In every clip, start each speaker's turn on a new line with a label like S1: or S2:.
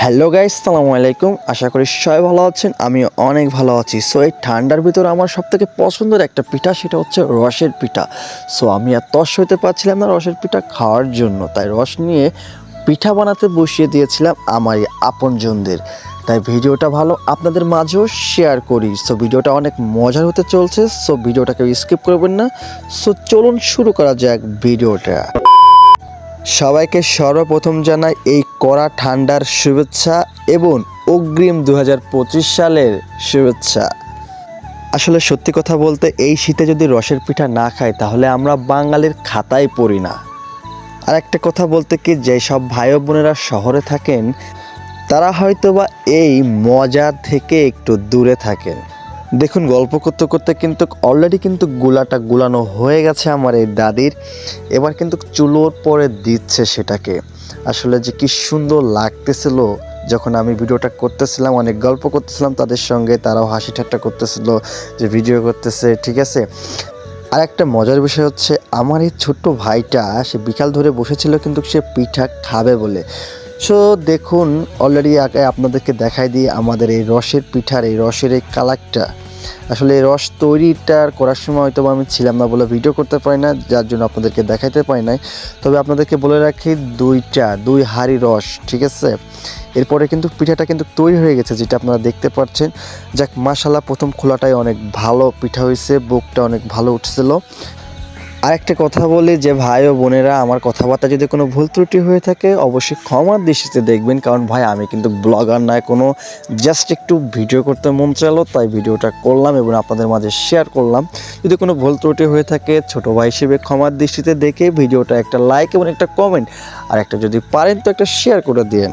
S1: Hello guys, আসসালামু আলাইকুম। আশা করি সবাই ভালো আছেন, আমি অনেক ভালো আছি। সো এই ঠান্ডার ভিতরে আমার সবথেকে পছন্দের একটা পিঠা, সেটা হচ্ছে রসের পিঠা। সো আমি আর তস হইতে পারছিলাম না রসের পিঠা খাওয়ার জন্য, তাই রস নিয়ে পিঠা বানাতে বসিয়ে দিয়েছিলাম আমার এই আপনজনদের। তাই ভিডিওটা ভালো আপনাদের মাঝেও শেয়ার করি। সো ভিডিওটা অনেক মজার হতে চলছে, সো ভিডিওটাকে স্কিপ করবেন না। সো চলুন শুরু করা যাক ভিডিওটা। সবাইকে সর্বপ্রথম জানাই এই কড়া ঠান্ডার শুভেচ্ছা এবং অগ্রিম 2025 সালের শুভেচ্ছা। আসলে সত্যি কথা বলতে, এই শীতে যদি রসের পিঠা না খাই তাহলে আমরা বাঙালির খাতায় পড়ি না। আর একটা কথা বলতে কি, যেসব ভাই বোনেরা শহরে থাকেন তারা হয়তোবা এই মজা থেকে একটু দূরে থাকেন। দেখুন, গল্প করতে করতে কিন্তু অলরেডি কিন্তু গুলাটা গুলানো হয়ে গেছে আমার এই দাদির। এবার কিন্তু চুলোর পরে দিচ্ছে সেটাকে। আসলে যে কি সুন্দর লাগতেছিল যখন আমি ভিডিওটা করতেছিলাম, অনেক গল্প করতেছিলাম তাদের সঙ্গে, তারাও হাসি ঠাট্টা করতেছিল যে ভিডিও করতেছে, ঠিক আছে। আর একটা মজার বিষয় হচ্ছে, আমার এই ছোট্ট ভাইটা সে বিকাল ধরে বসেছিল কিন্তু সে পিঠা খাবে বলে। সো দেখুন, অলরেডি আগে আপনাদেরকে দেখাই দিই আমাদের এই রসের পিঠার এই রসের এই কালারটা। আসলে এই রস তৈরিটা করার সময় হয়তো আমি ছিলাম না বলে ভিডিও করতে পারি না, যার জন্য আপনাদেরকে দেখাইতে পারি নাই। তবে আপনাদেরকে বলে রাখি, দুই হাঁড়ি রস, ঠিক আছে। এরপরে কিন্তু পিঠাটা কিন্তু তৈরি হয়ে গেছে, যেটা আপনারা দেখতে পাচ্ছেন। যাক, মাশাআল্লাহ, প্রথম খোলাটাই অনেক ভালো পিঠা হয়েছে, বুকটা অনেক ভালো উঠছিল। আর একটা কথা বলি যে ভাই ও বোনেরা, আমার কথাবার্তা যদি কোনো ভুল ত্রুটি হয়ে থাকে অবশ্যই ক্ষমার দৃষ্টিতে দেখবেন, কারণ ভাই আমি কিন্তু ব্লগার নয়, কোনো জাস্ট একটু ভিডিও করতে মন চাইলো তাই ভিডিওটা করলাম এবং আপনাদের মাঝে শেয়ার করলাম। যদি কোনো ভুল ত্রুটি হয়ে থাকে ছোটো ভাই হিসেবে ক্ষমার দৃষ্টিতে দেখে ভিডিওটা একটা লাইক এবং একটা কমেন্ট আর একটা যদি পারেন তো একটা শেয়ার করে দিন।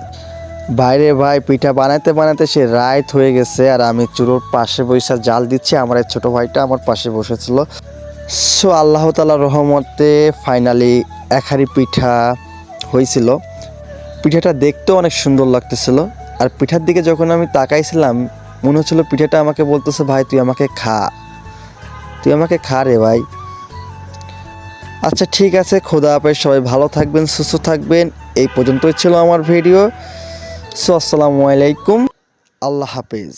S1: বাইরে ভাই পিঠা বানাতে বানাতে সে রাত হয়ে গেছে, আর আমি চুলোর পাশে বসে জাল দিচ্ছি। আমার এই ছোটো ভাইটা আমার পাশে বসেছিল। সো আল্লাহ তাআলার রহমতে ফাইনালি এক হাঁড়ি পিঠা হয়েছিল। পিঠাটা দেখতেও অনেক সুন্দর লাগতেছিল। আর পিঠার দিকে যখন আমি তাকাইছিলাম মনে হচ্ছিল পিঠাটা আমাকে বলতেছে, ভাই তুই আমাকে খা, তুই আমাকে খা রে ভাই। আচ্ছা ঠিক আছে, খোদা হাফেজ, সবাই ভালো থাকবেন, সুস্থ থাকবেন। এই পর্যন্তই ছিল আমার ভিডিও। সো আসসালামু আলাইকুম, আল্লাহ হাফেজ।